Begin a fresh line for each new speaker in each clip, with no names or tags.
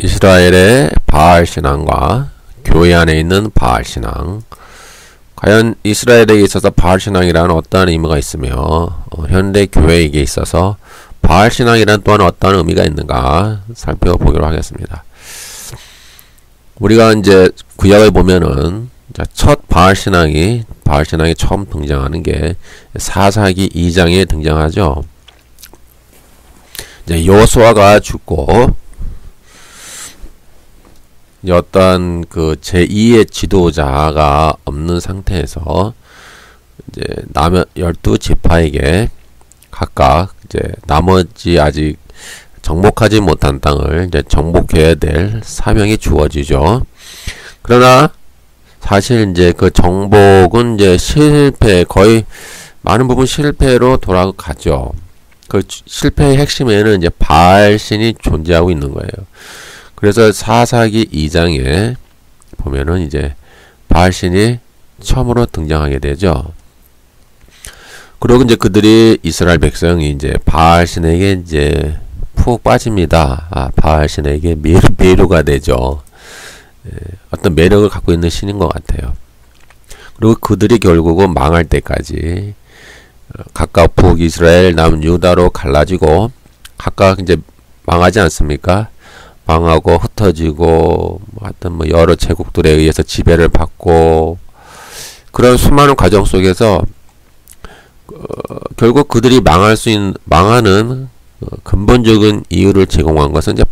이스라엘의 바알 신앙과 교회 안에 있는 바알 신앙. 과연 이스라엘에 있어서 바알 신앙이라는 어떠한 의미가 있으며 현대 교회에게 있어서 바알 신앙이란 또한 어떠한 의미가 있는가 살펴보기로 하겠습니다. 우리가 이제 구약을 보면은 첫 바알 신앙이 처음 등장하는 게 사사기 2장에 등장하죠. 이제 여호수아가 죽고 어떤 그 제2의 지도자가 없는 상태에서 이제 남은 12지파에게 각각 이제 나머지 아직 정복하지 못한 땅을 이제 정복해야 될 사명이 주어지죠. 그러나 사실 이제 그 정복은 이제 거의 많은 부분 실패로 돌아가죠. 그 실패의 핵심에는 이제 바알신이 존재하고 있는 거예요. 그래서 사사기 2장에 보면은 이제 바알신이 처음으로 등장하게 되죠. 그리고 이제 그들이 이스라엘 백성이 이제 바알신에게 이제 푹 빠집니다. 바알신에게 매료가 되죠. 어떤 매력을 갖고 있는 신인 것 같아요. 그리고 그들이 결국은 망할 때까지 각각 북이스라엘, 남유다로 갈라지고 각각 이제 망하지 않습니까? 망하고 흩어지고 하여튼 뭐 여러 제국들에 의해서 지배를 받고 그런 수많은 과정 속에서 결국 그들이 망하는 근본적인 이유를 제공한 것은 이제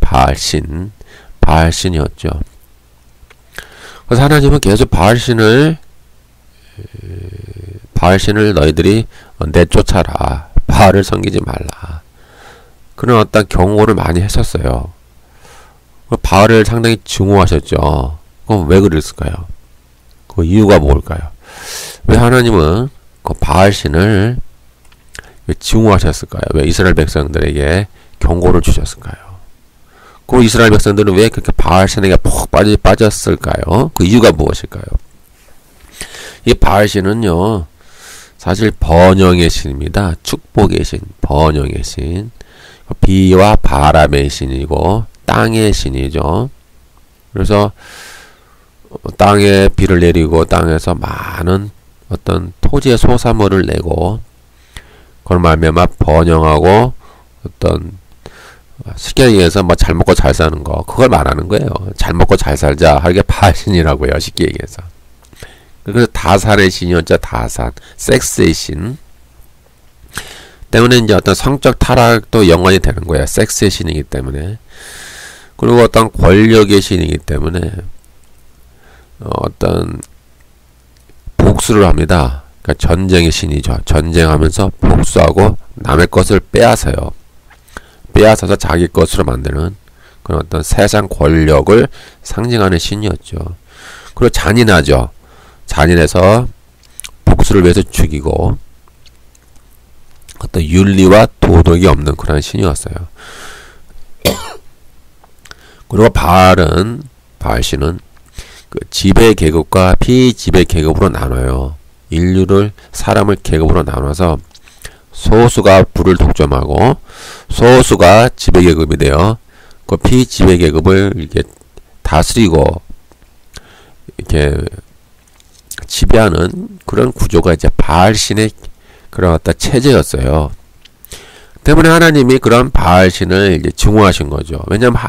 바알신이었죠. 그래서 하나님은 계속 바알신을 너희들이 내쫓아라. 바알을 섬기지 말라. 그런 어떤 경고를 많이 했었어요. 바알을 상당히 증오하셨죠. 그럼 왜 그랬을까요? 그 이유가 뭘까요? 왜 하나님은 그 바알신을 왜 증오하셨을까요? 왜 이스라엘 백성들에게 경고를 주셨을까요? 그 이스라엘 백성들은 왜 그렇게 바알신에게 푹 빠졌을까요? 그 이유가 무엇일까요? 이 바알신은요, 사실 번영의 신입니다. 축복의 신, 번영의 신. 비와 바람의 신이고 땅의 신이죠. 그래서 땅에 비를 내리고 땅에서 많은 어떤 토지의 소산물을 내고 그걸 말미암아 번영하고 어떤 쉽게 얘기해서 뭐 잘 먹고 잘 사는 거 그걸 말하는 거예요. 잘 먹고 잘 살자 하게 바알신이라고요. 쉽게 얘기해서. 그래서 다산의 신이었죠. 다산, 섹스의 신 때문에 이제 어떤 성적 타락도 연관이 되는 거예요. 섹스의 신이기 때문에. 그리고 어떤 권력의 신이기 때문에 어떤 복수를 합니다. 그러니까 전쟁의 신이죠. 전쟁하면서 복수하고 남의 것을 빼앗아서 자기 것으로 만드는 그런 어떤 세상 권력을 상징하는 신이었죠. 그리고 잔인하죠. 잔인해서 복수를 위해서 죽이고 어떤 윤리와 도덕이 없는 그런 신이었어요. 그리고 바알신은 그 지배 계급과 피지배 계급으로 나눠요. 사람을 계급으로 나눠서 소수가 부를 독점하고 소수가 지배 계급이 되어 그 피지배 계급을 이렇게 다스리고 이렇게 지배하는 그런 구조가 이제 바알신의 그런 어떤 체제였어요. 때문에 하나님이 그런 바알신을 이제 증오하신 거죠. 왜냐하면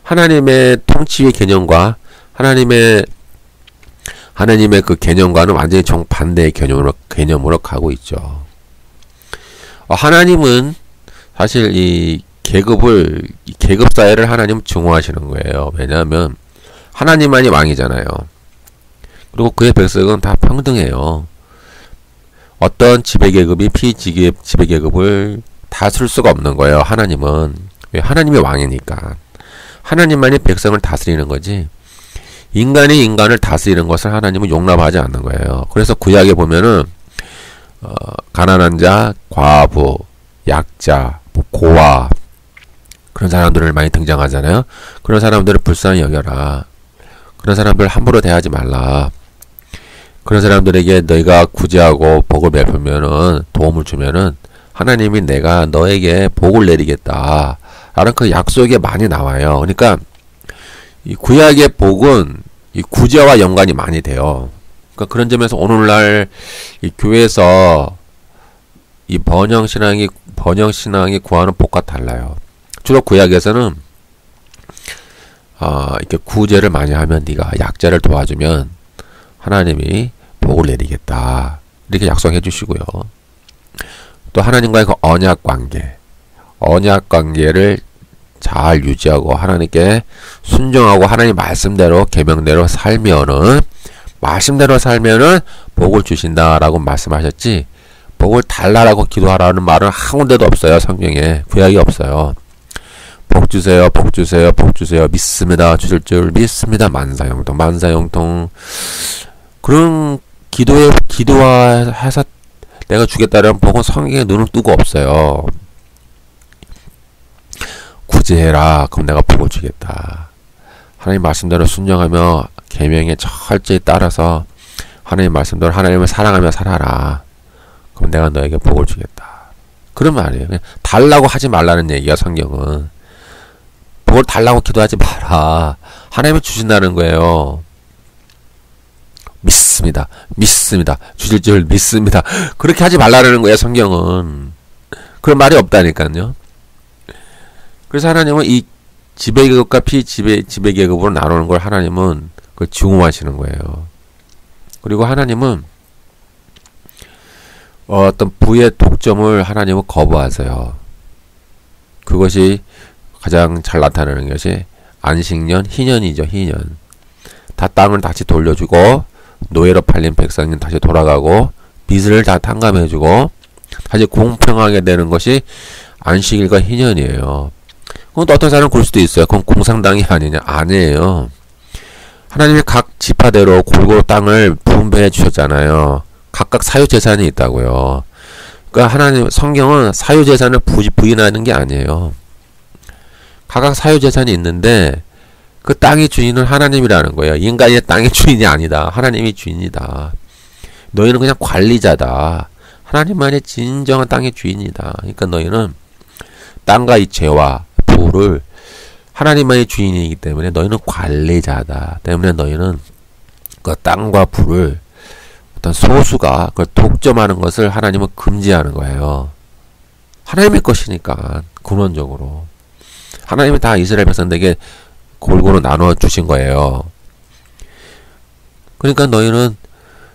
하나님의 통치의 개념과 하나님의 그 개념과는 완전히 정반대의 개념으로 가고 있죠. 하나님은 사실 이 계급 사회를 하나님은 증오하시는 거예요. 왜냐하면 하나님만이 왕이잖아요. 그리고 그의 백성은 다 평등해요. 어떤 지배계급이 지배계급을 다스릴 수가 없는 거예요. 하나님은. 왜? 하나님이 왕이니까. 하나님만이 백성을 다스리는 거지 인간이 인간을 다스리는 것을 하나님은 용납하지 않는 거예요. 그래서 구약에 보면은 가난한 자, 과부, 약자, 고아 그런 사람들을 많이 등장하잖아요. 그런 사람들을 불쌍히 여겨라. 그런 사람들 함부로 대하지 말라. 그런 사람들에게 너희가 구제하고 복을 베풀면은 도움을 주면은 하나님이 내가 너에게 복을 내리겠다 라는 그 약속이 많이 나와요. 그러니까 이 구약의 복은 이 구제와 연관이 많이 돼요. 그러니까 그런 점에서 오늘날 이 교회에서 이 번영신앙이 구하는 복과 달라요. 주로 구약에서는 이렇게 구제를 많이 하면 네가 약자를 도와주면 하나님이 복을 내리겠다. 이렇게 약속해 주시고요. 또 하나님과의 그 언약 관계를 잘 유지하고 하나님께 순종하고 하나님 말씀대로 계명대로 살면은 복을 주신다라고 말씀하셨지, 복을 달라라고 기도하라는 말은 한 군데도 없어요. 성경에 구약이 없어요. 복 주세요, 복 주세요, 복 주세요. 믿습니다. 주실 줄 믿습니다. 만사형통. 그런 기도해서 내가 주겠다는 복은 성경에 눈을 뜨고 없어요. 구제해라. 그럼 내가 복을 주겠다. 하나님 말씀대로 순종하며 계명에 철저히 따라서 하나님 말씀대로 하나님을 사랑하며 살아라. 그럼 내가 너에게 복을 주겠다. 그런 말이에요. 그냥 달라고 하지 말라는 얘기야. 성경은 복을 달라고 기도하지 마라. 하나님이 주신다는 거예요. 믿습니다. 주실 줄 믿습니다. 그렇게 하지 말라는 거예요. 성경은 그런 말이 없다니까요. 그래서 하나님은 이 지배계급과 지배계급으로 나누는 걸 하나님은 그걸 증오하시는 거예요. 그리고 하나님은 어떤 부의 독점을 하나님은 거부하세요. 그것이 가장 잘 나타나는 것이 안식년, 희년이죠. 희년. 다 땅을 다시 돌려주고 노예로 팔린 백성은 다시 돌아가고 빚을 다 탕감해주고 다시 공평하게 되는 것이 안식일과 희년이에요. 그건 어떤 사람은 그럴 수도 있어요. 그건 공산당이 아니냐? 아니에요. 하나님이 각 지파대로 골고루 땅을 분배해 주셨잖아요. 각각 사유재산이 있다고요. 그러니까 하나님 성경은 사유재산을 부인하는 게 아니에요. 각각 사유재산이 있는데 그 땅의 주인은 하나님이라는 거예요. 인간이 땅의 주인이 아니다. 하나님이 주인이다. 너희는 그냥 관리자다. 하나님만이 진정한 땅의 주인이다. 그러니까 너희는 땅과 이 죄와 부를 하나님만이 주인이기 때문에 너희는 관리자다. 때문에 너희는 그 땅과 부를 어떤 소수가 그걸 독점하는 것을 하나님은 금지하는 거예요. 하나님의 것이니까 근원적으로 하나님이 다 이스라엘 백성들에게 골고루 나눠 주신 거예요. 그러니까 너희는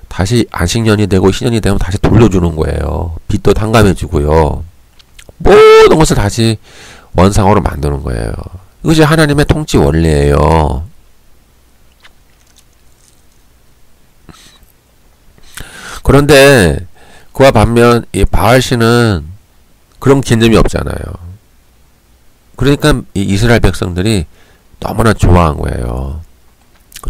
다시 안식년이 되고 희년이 되면 다시 돌려주는 거예요. 빚도 탕감해 주고요. 모든 것을 다시 원상으로 만드는 거예요. 이것이 하나님의 통치 원리예요. 그런데 그와 반면 이 바알신은 그런 개념이 없잖아요. 그러니까 이 이스라엘 백성들이 너무나 좋아한 거예요.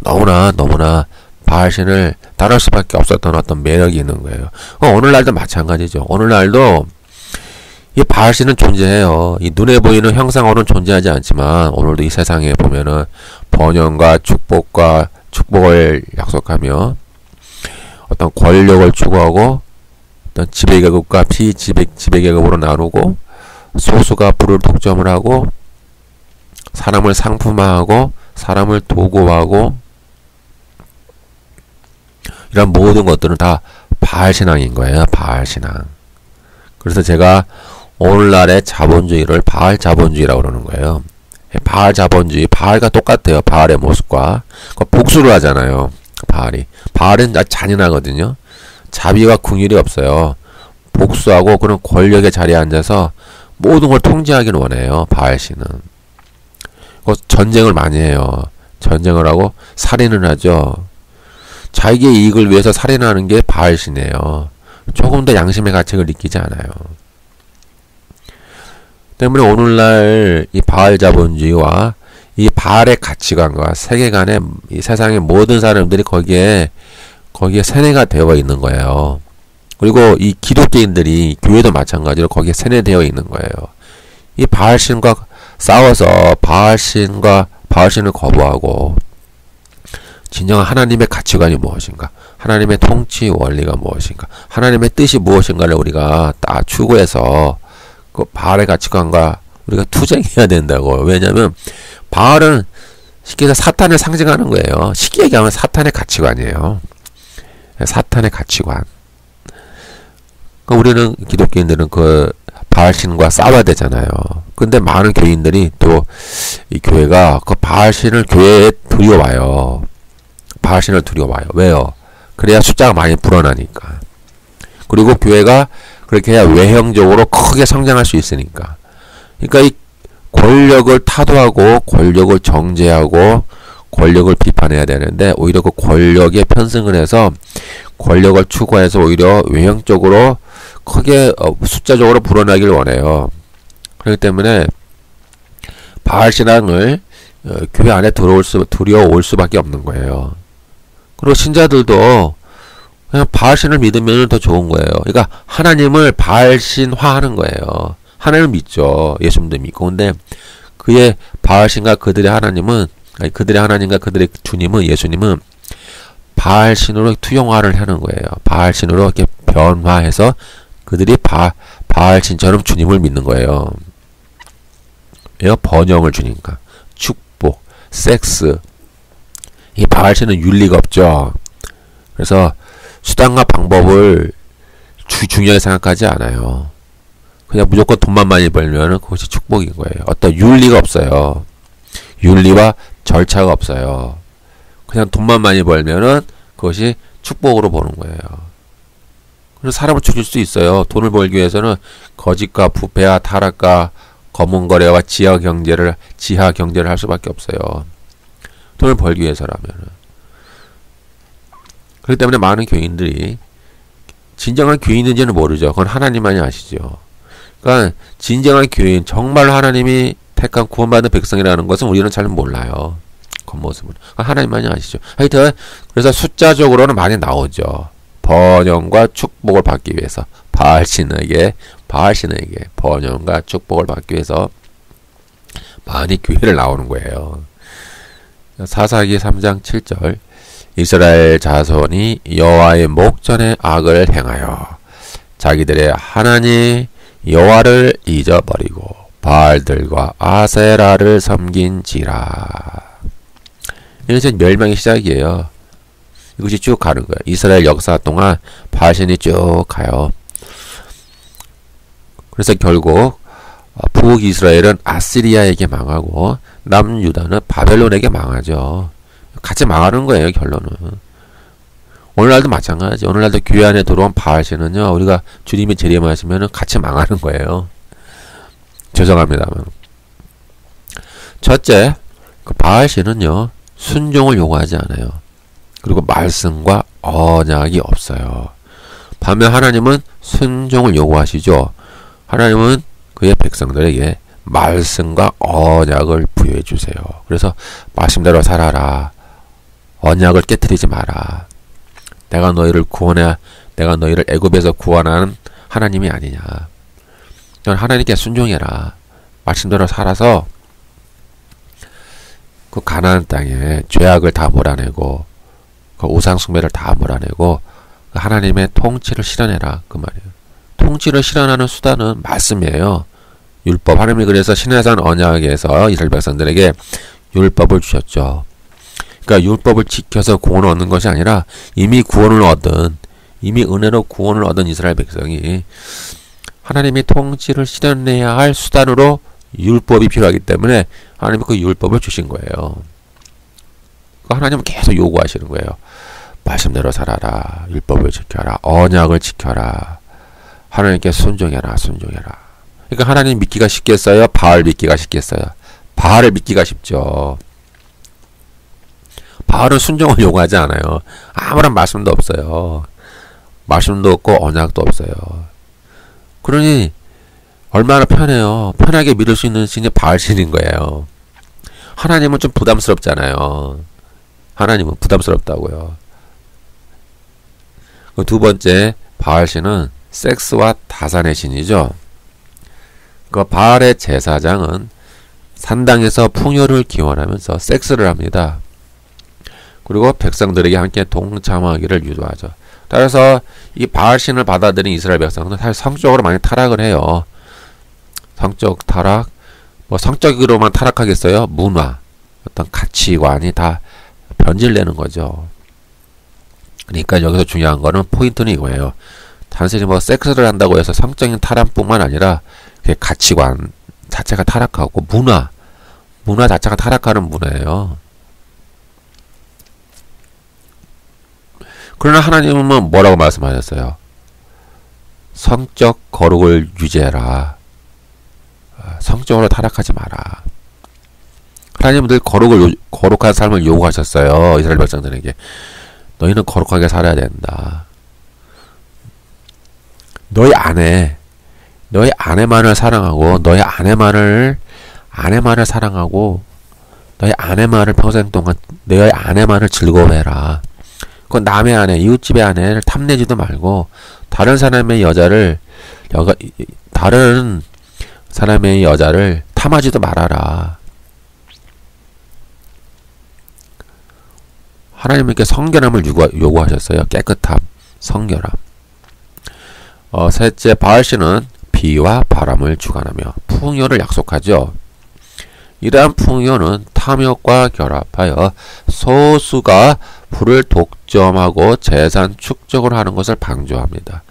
너무나 바알신을 따를 수밖에 없었던 어떤 매력이 있는 거예요. 오늘날도 마찬가지죠. 오늘날도 이 바알신은 존재해요. 이 눈에 보이는 형상으로는 존재하지 않지만 오늘도 이 세상에 보면은 번영과 축복을 약속하며 어떤 권력을 추구하고 어떤 지배계급과 지배계급으로 나누고 소수가 부를 독점을 하고 사람을 상품화하고 사람을 도구화하고 이런 모든 것들은 다 바알신앙인 거예요. 바알신앙. 그래서 제가 오늘날의 자본주의를 바알 자본주의라고 그러는 거예요. 바알 자본주의, 바알과 똑같아요. 바알의 모습과. 복수를 하잖아요. 바알은 잔인하거든요. 자비와 긍휼이 없어요. 복수하고 그런 권력의 자리에 앉아서 모든 걸 통제하기는 원해요. 바알신은. 전쟁을 많이 해요. 전쟁을 하고 살인을 하죠. 자기의 이익을 위해서 살인하는 게 바알신이에요. 조금 더 양심의 가책을 느끼지 않아요. 때문에 오늘날 이 바알 자본주의와 이 바알의 가치관과 세계관에 이 세상의 모든 사람들이 거기에 세뇌가 되어 있는 거예요. 그리고 이 기독교인들이 교회도 마찬가지로 거기에 세뇌되어 있는 거예요. 이 바알신과 싸워서 바알신을 거부하고 진정한 하나님의 가치관이 무엇인가, 하나님의 통치 원리가 무엇인가, 하나님의 뜻이 무엇인가를 우리가 딱 추구해서 그 바알의 가치관과 우리가 투쟁해야 된다고. 왜냐하면 바알은 쉽게 해서 사탄을 상징하는 거예요. 쉽게 얘기하면 사탄의 가치관이에요. 사탄의 가치관. 우리는 기독교인들은 그 바알신과 싸워야 되잖아요. 근데 많은 교인들이 또 이 교회가 그 바알신을 교회에 들여와요. 바알신을 들여와요. 왜요? 그래야 숫자가 많이 불어나니까. 그리고 교회가 그렇게 해야 외형적으로 크게 성장할 수 있으니까. 그러니까 이 권력을 타도하고 권력을 정죄하고 권력을 비판해야 되는데 오히려 그 권력에 편승을 해서 권력을 추구해서 오히려 외형적으로 크게 숫자적으로 불어나길 원해요. 그렇기 때문에 바알신앙을 교회 안에 들여올 수밖에 없는 거예요. 그리고 신자들도 그냥 바알신을 믿으면 더 좋은 거예요. 그러니까 하나님을 바알신화하는 거예요. 하나님을 믿죠. 예수님도 믿고. 근데 그의 바알신과 그들의 하나님은, 아니 그들의 하나님과 그들의 주님은, 예수님은 바알신으로 투영화를 하는 거예요. 바알신으로 이렇게 변화해서 그들이 바알신처럼 주님을 믿는 거예요. 왜요? 번영을 주니까. 축복, 섹스. 이 바알신은 윤리가 없죠. 그래서 수단과 방법을 중요하게 생각하지 않아요. 그냥 무조건 돈만 많이 벌면 그것이 축복인 거예요. 어떤 윤리가 없어요. 윤리와 절차가 없어요. 그냥 돈만 많이 벌면은 그것이 축복으로 보는 거예요. 그래서 사람을 죽일 수 있어요. 돈을 벌기 위해서는 거짓과 부패와 타락과 검은 거래와 지하 경제를 할 수밖에 없어요. 돈을 벌기 위해서라면은. 그렇기 때문에 많은 교인들이 진정한 교인인지는 모르죠. 그건 하나님만이 아시죠. 그러니까 진정한 교인, 정말 하나님이 택한 구원받은 백성이라는 것은 우리는 잘 몰라요. 겉모습은. 하나님만이 아시죠. 하여튼 그래서 숫자적으로는 많이 나오죠. 번영과 축복을 받기 위해서 바알신에게 번영과 축복을 받기 위해서 많이 교회를 나오는 거예요. 사사기 3장 7절 이스라엘 자손이 여호와의 목전에 악을 행하여 자기들의 하나님 여호와를 잊어버리고 바알들과 아세라를 섬긴지라. 이것은 멸망의 시작이에요. 이것이 쭉 가는 거예요. 이스라엘 역사 동안 바알신이 쭉 가요. 그래서 결국 북이스라엘은 아시리아에게 망하고 남유다는 바벨론에게 망하죠. 같이 망하는 거예요, 결론은. 오늘날도 마찬가지. 오늘날도 교회 안에 들어온 바알신은요, 우리가 주님이 재림하시면 같이 망하는 거예요. 죄송합니다만. 첫째, 그 바알신은요, 순종을 요구하지 않아요. 그리고 말씀과 언약이 없어요. 반면 하나님은 순종을 요구하시죠. 하나님은 그의 백성들에게 말씀과 언약을 부여해 주세요. 그래서 말씀대로 살아라. 언약을 깨뜨리지 마라. 내가 너희를 애굽에서 구원한 하나님이 아니냐. 넌 하나님께 순종해라. 말씀대로 살아서 그 가나안 땅에 죄악을 다 몰아내고 그 우상 숭배를 다 몰아내고 그 하나님의 통치를 실현해라. 그 말이에요. 통치를 실현하는 수단은 말씀이에요. 율법. 하나님이 그래서 시내산 언약에서 이스라엘 백성들에게 율법을 주셨죠. 그러니까 율법을 지켜서 구원을 얻는 것이 아니라 이미 은혜로 구원을 얻은 이스라엘 백성이 하나님이 통치를 실현해야 할 수단으로 율법이 필요하기 때문에 하나님이 그 율법을 주신 거예요. 하나님은 계속 요구하시는 거예요. 말씀대로 살아라. 율법을 지켜라. 언약을 지켜라. 하나님께 순종해라. 그러니까 하나님 믿기가 쉽겠어요? 바알 믿기가 쉽겠어요? 바알을 믿기가 쉽죠. 바알은 순종을 요구하지 않아요. 아무런 말씀도 없어요. 말씀도 없고 언약도 없어요. 그러니 얼마나 편해요. 편하게 믿을 수 있는 신이 바알신인 거예요. 하나님은 좀 부담스럽잖아요. 하나님은 부담스럽다고요. 두 번째, 바알신은 섹스와 다산의 신이죠. 그 바알의 제사장은 산당에서 풍요를 기원하면서 섹스를 합니다. 그리고 백성들에게 함께 동참하기를 유도하죠. 따라서 이 바알신을 받아들인 이스라엘 백성은 사실 성적으로 많이 타락을 해요. 성적 타락, 성적으로만 타락하겠어요? 문화. 어떤 가치관이 다 변질되는 거죠. 그러니까 여기서 중요한 거는 포인트는 이거예요. 단순히 뭐 섹스를 한다고 해서 성적인 타락뿐만 아니라 가치관 자체가 타락하고 문화 자체가 타락하는 문화예요. 그러나 하나님은 뭐라고 말씀하셨어요? 성적 거룩을 유지해라. 성적으로 타락하지 마라. 하나님은 늘 거룩한 삶을 요구하셨어요. 이스라엘 백성들에게. 너희는 거룩하게 살아야 된다. 너희 아내만을 사랑하고, 너희 아내만을 사랑하고, 너희 아내만을 평생 동안, 너희 아내만을 즐거워해라. 그 남의 아내, 이웃집의 아내를 탐내지도 말고, 다른 사람의 여자를 탐하지도 말아라. 하나님께 성결함을 요구하셨어요. 깨끗함, 성결함. 셋째, 바알신은 비와 바람을 주관하며 풍요를 약속하죠. 이러한 풍요는 탐욕과 결합하여 소수가 부를 독점하고 재산 축적을 하는 것을 방조합니다.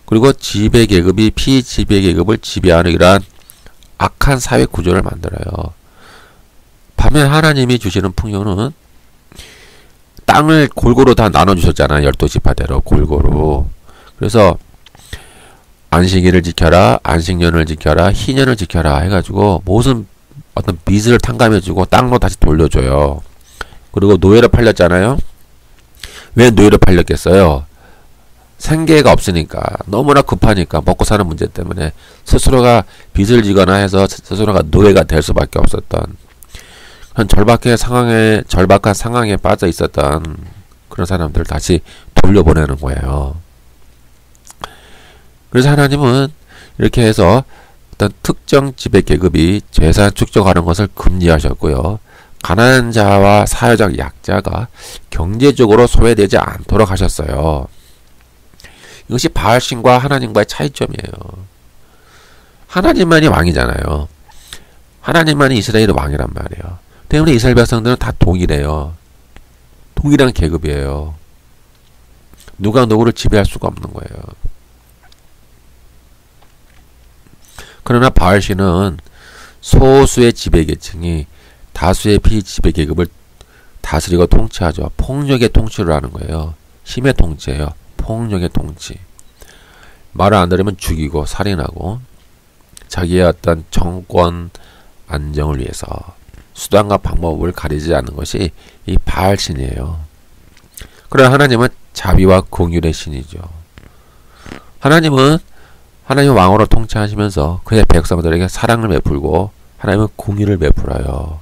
그리고 지배계급이 피지배계급을 지배하는 이러한 악한 사회 구조를 만들어요. 반면 하나님이 주시는 풍요는 땅을 골고루 다 나눠주셨잖아요. 12지파대로 골고루. 그래서 안식일을 지켜라, 안식년을 지켜라, 희년을 지켜라 해가지고 무슨 어떤 빚을 탕감해주고 땅로 다시 돌려줘요. 그리고 노예로 팔렸잖아요. 왜 노예로 팔렸겠어요? 생계가 없으니까, 너무나 급하니까, 먹고 사는 문제 때문에 스스로가 빚을 지거나 해서 스스로가 노예가 될 수밖에 없었던 한 절박한 상황에 빠져 있었던 그런 사람들을 다시 돌려보내는 거예요. 그래서 하나님은 이렇게 해서 어떤 특정 지배 계급이 재산 축적하는 것을 금지하셨고요. 가난한 자와 사회적 약자가 경제적으로 소외되지 않도록 하셨어요. 이것이 바알신과 하나님과의 차이점이에요. 하나님만이 왕이잖아요. 하나님만이 이스라엘의 왕이란 말이에요. 때문에 이스라엘 백성들은 다 동일해요. 동일한 계급이에요. 누가 누구를 지배할 수가 없는 거예요. 그러나 바알신은 소수의 지배계층이 다수의 피지배계급을 다스리고 통치하죠. 폭력의 통치를 하는 거예요. 힘의 통치예요. 폭력의 통치. 말을 안 들으면 죽이고 살인하고 자기의 어떤 정권 안정을 위해서 수단과 방법을 가리지 않는 것이 이 바알신이에요. 그러나 하나님은 자비와 긍휼의 신이죠. 하나님은 왕으로 통치하시면서 그의 백성들에게 사랑을 베풀고 하나님은 긍휼을 베풀어요.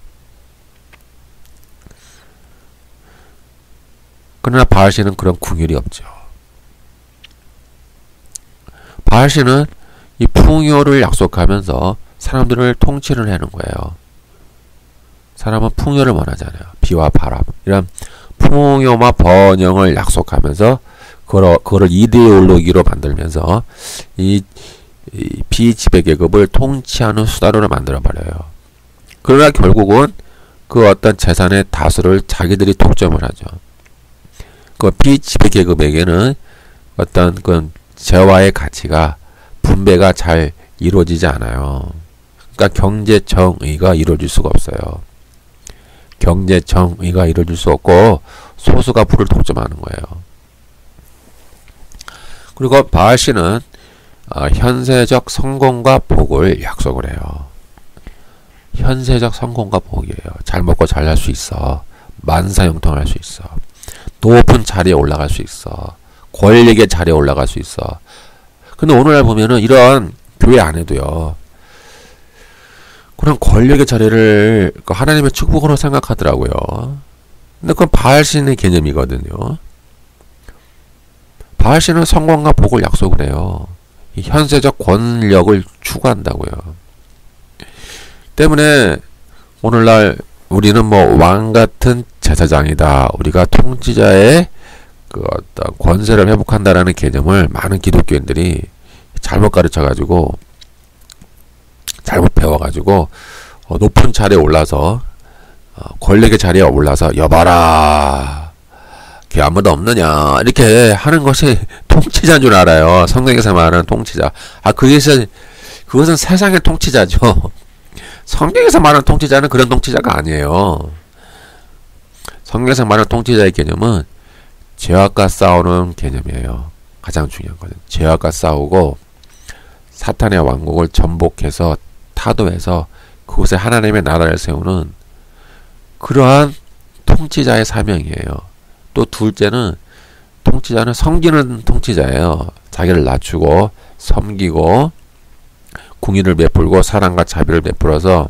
그러나 바알신은 그런 긍휼이 없죠. 바알신은 이 풍요를 약속하면서 사람들을 통치를 하는 거예요. 사람은 풍요를 원하잖아요. 비와 바람 이런 풍요와 번영을 약속하면서 그거를 이데올로기로 만들면서 이 비지배계급을 통치하는 수단으로 만들어버려요. 그러나 결국은 그 어떤 재산의 다수를 자기들이 독점을 하죠. 그 비지배계급에게는 어떤 그 재화의 가치가 분배가 잘 이루어지지 않아요. 그러니까 경제정의가 이루어질 수가 없어요. 경제정의가 이루어질 수 없고 소수가 부를 독점하는 거예요. 그리고 바알신은 현세적 성공과 복을 약속을 해요. 현세적 성공과 복이에요. 잘 먹고 잘 살 수 있어. 만사형통할 수 있어. 높은 자리에 올라갈 수 있어. 권력의 자리에 올라갈 수 있어. 근데 오늘날 보면은 이런 교회 안에도요. 그런 권력의 자리를 하나님의 축복으로 생각하더라고요. 근데 그건 바알신의 개념이거든요. 바알신은 성공과 복을 약속을 해요. 이 현세적 권력을 추구한다고요. 때문에 오늘날 우리는 뭐 왕같은 제사장이다. 우리가 통치자의 그 어떤 권세를 회복한다라는 개념을 많은 기독교인들이 잘못 가르쳐가지고 잘못 배워가지고 높은 자리에 올라서 권력의 자리에 올라서 여봐라 걔 아무도 없느냐 이렇게 하는 것이 통치자인 줄 알아요. 성경에서 말하는 통치자. 그것은 세상의 통치자죠. 성경에서 말하는 통치자는 그런 통치자가 아니에요. 성경에서 말하는 통치자의 개념은 죄악과 싸우는 개념이에요. 가장 중요한 것은 죄악과 싸우고 사탄의 왕국을 전복해서 타도해서 그곳에 하나님의 나라를 세우는 그러한 통치자의 사명이에요. 또 둘째는 통치자는 섬기는 통치자예요. 자기를 낮추고 섬기고 궁의를 베풀고 사랑과 자비를 베풀어서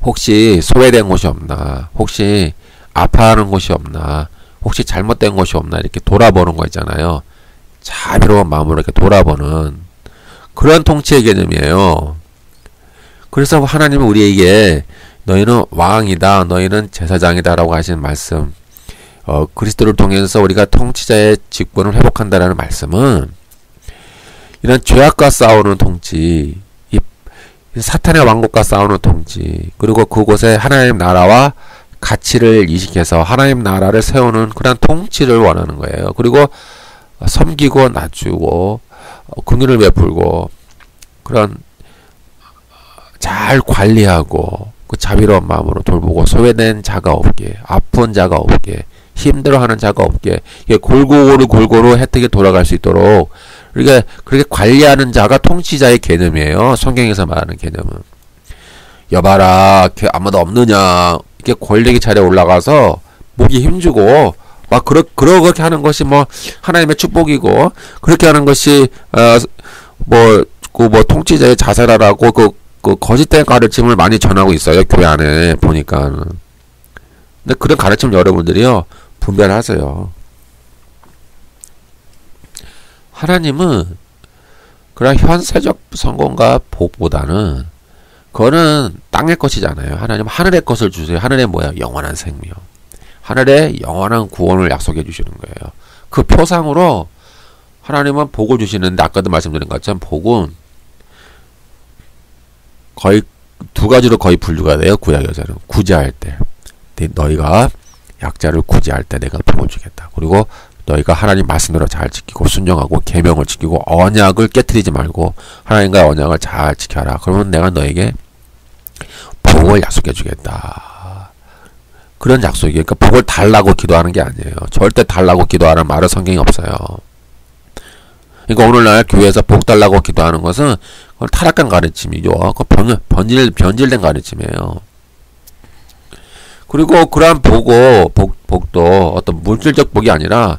혹시 소외된 곳이 없나, 혹시 아파하는 곳이 없나, 혹시 잘못된 곳이 없나 이렇게 돌아보는 거 있잖아요. 자비로운 마음으로 이렇게 돌아보는 그런 통치의 개념이에요. 그래서 하나님은 우리에게 너희는 왕이다, 너희는 제사장이다 라고 하신 말씀, 그리스도를 통해서 우리가 통치자의 직분을 회복한다라는 말씀은 이런 죄악과 싸우는 통치, 이 사탄의 왕국과 싸우는 통치, 그리고 그곳에 하나님 나라와 가치를 이식해서 하나님 나라를 세우는 그런 통치를 원하는 거예요. 그리고 섬기고 낮추고 긍휼을 베풀고 그런 잘 관리하고 그 자비로운 마음으로 돌보고 소외된 자가 없게, 아픈 자가 없게, 힘들어하는 자가 없게 골고루 혜택이 돌아갈 수 있도록 그렇게 관리하는 자가 통치자의 개념이에요. 성경에서 말하는 개념은 여봐라 아무도 없느냐 이렇게 권력의 자리에 올라가서 목이 힘주고 막 그렇게 하는 것이 뭐 하나님의 축복이고 그렇게 하는 것이 통치자의 자세라고 그 거짓된 가르침을 많이 전하고 있어요. 교회 안에 보니까. 근데 그런 가르침 여러분들이요 분별하세요. 하나님은 그런 현세적 성공과 복보다는 그거는 땅의 것이잖아요. 하나님 하늘의 것을 주세요. 하늘의 뭐야? 영원한 생명. 하늘의 영원한 구원을 약속해 주시는 거예요. 그 표상으로 하나님은 복을 주시는데 아까도 말씀드린 것처럼 복은 거의 두 가지로 거의 분류가 돼요. 구약에서는 구제할 때 너희가 약자를 구제할 때 내가 복을 주겠다. 그리고 너희가 하나님 말씀대로 잘 지키고 순종하고 계명을 지키고 언약을 깨트리지 말고 하나님과의 언약을 잘 지켜라. 그러면 내가 너에게 복을 약속해 주겠다. 그런 약속이에요. 그러니까 복을 달라고 기도하는 게 아니에요. 절대 달라고 기도하는 말은 성경에 없어요. 그러니까 오늘날 교회에서 복 달라고 기도하는 것은 그건 타락한 가르침이죠. 그건 변질된 가르침이에요. 그리고 그러한 복도 어떤 물질적 복이 아니라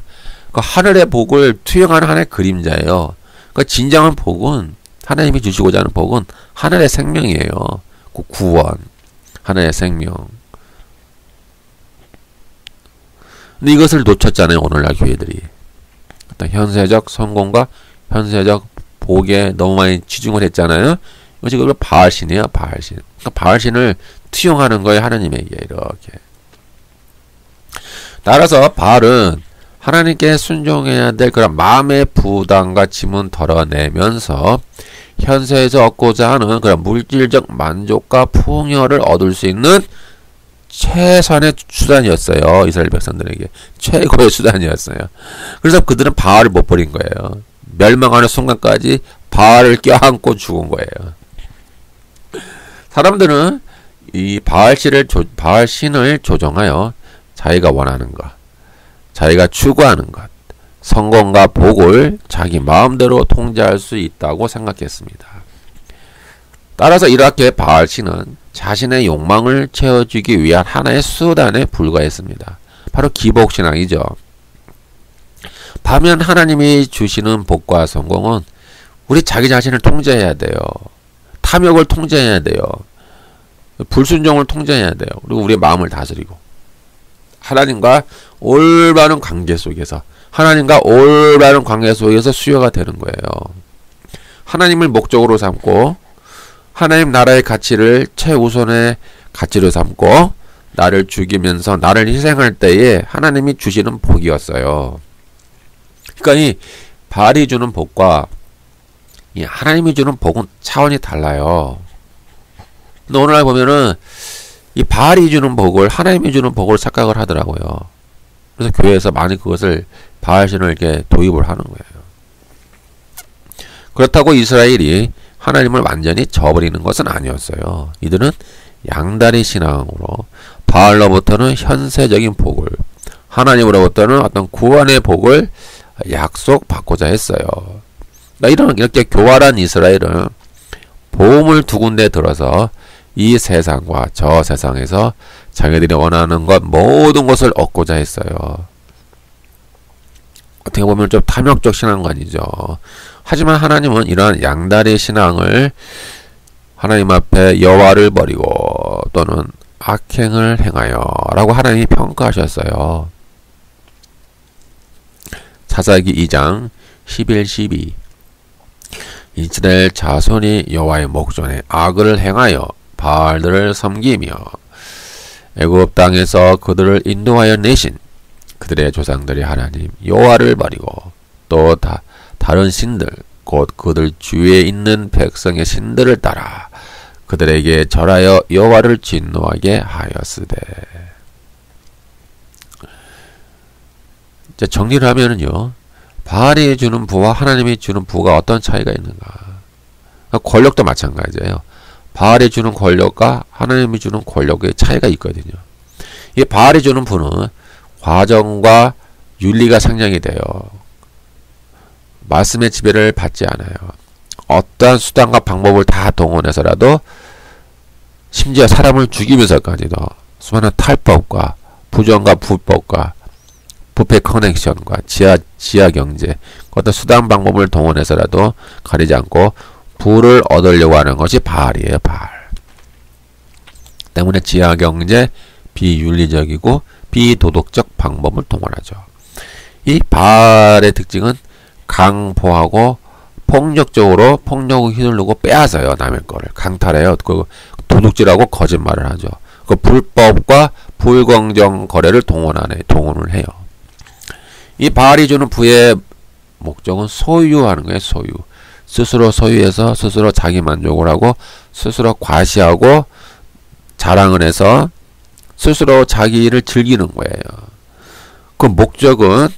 그 하늘의 복을 투영하는 하나의 그림자예요. 그 진정한 복은 하나님이 주시고자 하는 복은 하늘의 생명이에요. 그 구원, 하늘의 생명. 근데 이것을 놓쳤잖아요. 오늘날 교회들이. 어떤 현세적 성공과 현세적 복에 너무 많이 치중을 했잖아요. 이것이 그걸 바알신이에요. 바알신. 그러니까 바알신을 투영하는 거예요. 하나님에게 이렇게. 따라서 바알은 하나님께 순종해야 될 그런 마음의 부담과 짐은 덜어내면서 현세에서 얻고자 하는 그런 물질적 만족과 풍요를 얻을 수 있는 최선의 수단이었어요. 이스라엘 백성들에게 최고의 수단이었어요. 그래서 그들은 바알을 못 버린 거예요. 멸망하는 순간까지 바알을 껴안고 죽은 거예요. 사람들은 이 바알신을 조정하여 자기가 원하는 것, 자기가 추구하는 것, 성공과 복을 자기 마음대로 통제할 수 있다고 생각했습니다. 따라서 이렇게 바알신은 자신의 욕망을 채워주기 위한 하나의 수단에 불과했습니다. 바로 기복신앙이죠. 반면 하나님이 주시는 복과 성공은 우리 자기 자신을 통제해야 돼요. 탐욕을 통제해야 돼요. 불순종을 통제해야 돼요. 그리고 우리의 마음을 다스리고 하나님과 올바른 관계 속에서 수여가 되는 거예요. 하나님을 목적으로 삼고 하나님 나라의 가치를 최우선의 가치로 삼고 나를 죽이면서 나를 희생할 때에 하나님이 주시는 복이었어요. 그러니까 이 바알이 주는 복과 이 하나님이 주는 복은 차원이 달라요. 근데 오늘날 보면은 이 바알이 주는 복을 하나님이 주는 복으로 착각을 하더라고요. 그래서 교회에서 많이 그것을 바알신을 이렇게 도입을 하는 거예요. 그렇다고 이스라엘이 하나님을 완전히 저버리는 것은 아니었어요. 이들은 양다리 신앙으로 바알로부터는 현세적인 복을, 하나님으로부터는 어떤 구원의 복을 약속받고자 했어요. 이렇게 교활한 이스라엘은 보험을 두 군데 들어서 이 세상과 저 세상에서 자기들이 원하는 것 모든 것을 얻고자 했어요. 어떻게 보면 좀 탐욕적 신앙관이죠. 하지만 하나님은 이러한 양다리 신앙을 하나님 앞에 여호와를 버리고 또는 악행을 행하여 라고 하나님이 평가하셨어요. 사사기 2장 11, 12 이스라엘 자손이 여호와의 목전에 악을 행하여 바알들을 섬기며 애굽 땅에서 그들을 인도하여 내신 그들의 조상들이 하나님 여호와를 버리고 또 다른 신들 곧 그들 주위에 있는 백성의 신들을 따라 그들에게 절하여 여호와를 진노하게 하였으되. 이제 정리를 하면은요, 바알이 주는 부와 하나님이 주는 부가 어떤 차이가 있는가? 권력도 마찬가지예요. 바알이 주는 권력과 하나님이 주는 권력의 차이가 있거든요. 이 바알이 주는 부는 과정과 윤리가 상정이 돼요. 말씀의 지배를 받지 않아요. 어떠한 수단과 방법을 다 동원해서라도 심지어 사람을 죽이면서까지도 수많은 탈법과 부정과 불법과 부패 커넥션과 지하 경제 어떤 수단 방법을 동원해서라도 가리지 않고 부를 얻으려고 하는 것이 바알이에요. 바알. 때문에 지하 경제 비윤리적이고 비도덕적 방법을 동원하죠. 이 바알의 특징은 강포하고 폭력적으로 폭력을 휘두르고 빼앗아요. 남의 거를 강탈해요. 그 도둑질하고 거짓말을 하죠. 그 불법과 불공정 거래를 동원을 해요. 이 바알이 주는 부의 목적은 소유하는 거예요. 소유. 스스로 소유해서 스스로 자기 만족을 하고 스스로 과시하고 자랑을 해서 스스로 자기를 즐기는 거예요. 그 목적은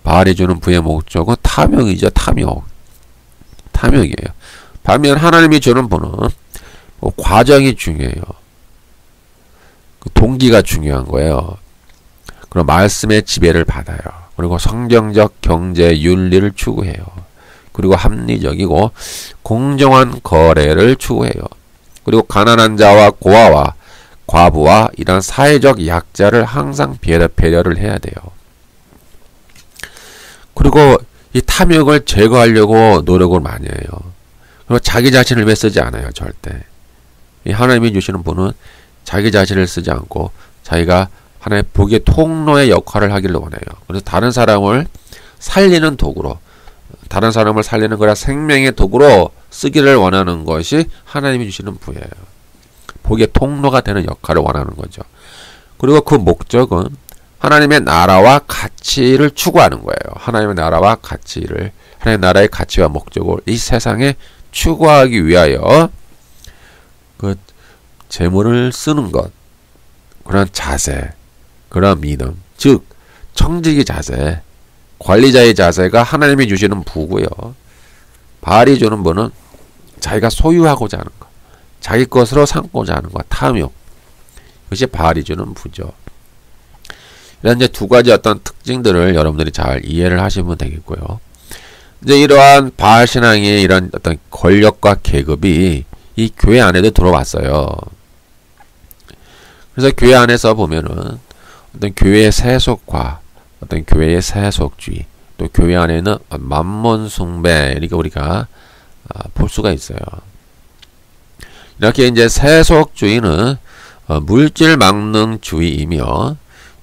바알이 주는 부의 목적은 탐욕이죠. 탐욕이에요. 반면 하나님이 주는 부는 과정이 중요해요. 그 동기가 중요한 거예요. 그럼 말씀의 지배를 받아요. 그리고 성경적 경제 윤리를 추구해요. 그리고 합리적이고 공정한 거래를 추구해요. 그리고 가난한 자와 고아와 과부와 이런 사회적 약자를 항상 배려를 해야 돼요. 그리고 이 탐욕을 제거하려고 노력을 많이 해요. 그리고 자기 자신을 애쓰지 않아요. 절대. 이 하나님이 주시는 분은 자기 자신을 쓰지 않고 자기가 하나의 복의 통로의 역할을 하기를 원해요. 그래서 다른 사람을 살리는 도구로, 다른 사람을 살리는 거라 생명의 도구로 쓰기를 원하는 것이 하나님이 주시는 부예요. 복의 통로가 되는 역할을 원하는 거죠. 그리고 그 목적은 하나님의 나라와 가치를 추구하는 거예요. 하나님의 나라와 가치를, 하나님의 나라의 가치와 목적을 이 세상에 추구하기 위하여 그 재물을 쓰는 것, 그런 자세, 그런 믿음, 즉 청지기 자세, 관리자의 자세가 하나님이 주시는 부고요. 바알이 주는 부는 자기가 소유하고자 하는 것, 자기 것으로 삼고자 하는 것, 탐욕. 그것이 바알이 주는 부죠. 이런 이제 두 가지 어떤 특징들을 여러분들이 잘 이해를 하시면 되겠고요. 이제 이러한 바알 신앙의 이런 어떤 권력과 계급이 이 교회 안에도 들어왔어요. 그래서 교회 안에서 보면은 어떤 교회의 세속화, 어떤 교회의 세속주의, 또 교회 안에는 만몬 숭배, 이렇게 우리가 볼 수가 있어요. 이렇게 이제 세속주의는 물질 막능주의이며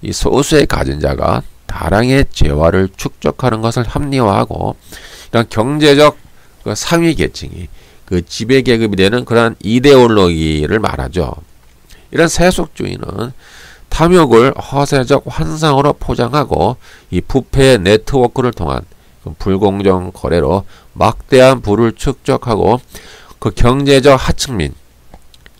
이 소수의 가진 자가 다량의 재화를 축적하는 것을 합리화하고 이런 경제적 그 상위 계층이 그 지배 계급이 되는 그러한 이데올로기를 말하죠. 이런 세속주의는 탐욕을 허세적 환상으로 포장하고 이 부패 네트워크를 통한 그 불공정 거래로 막대한 부를 축적하고 그 경제적 하층민,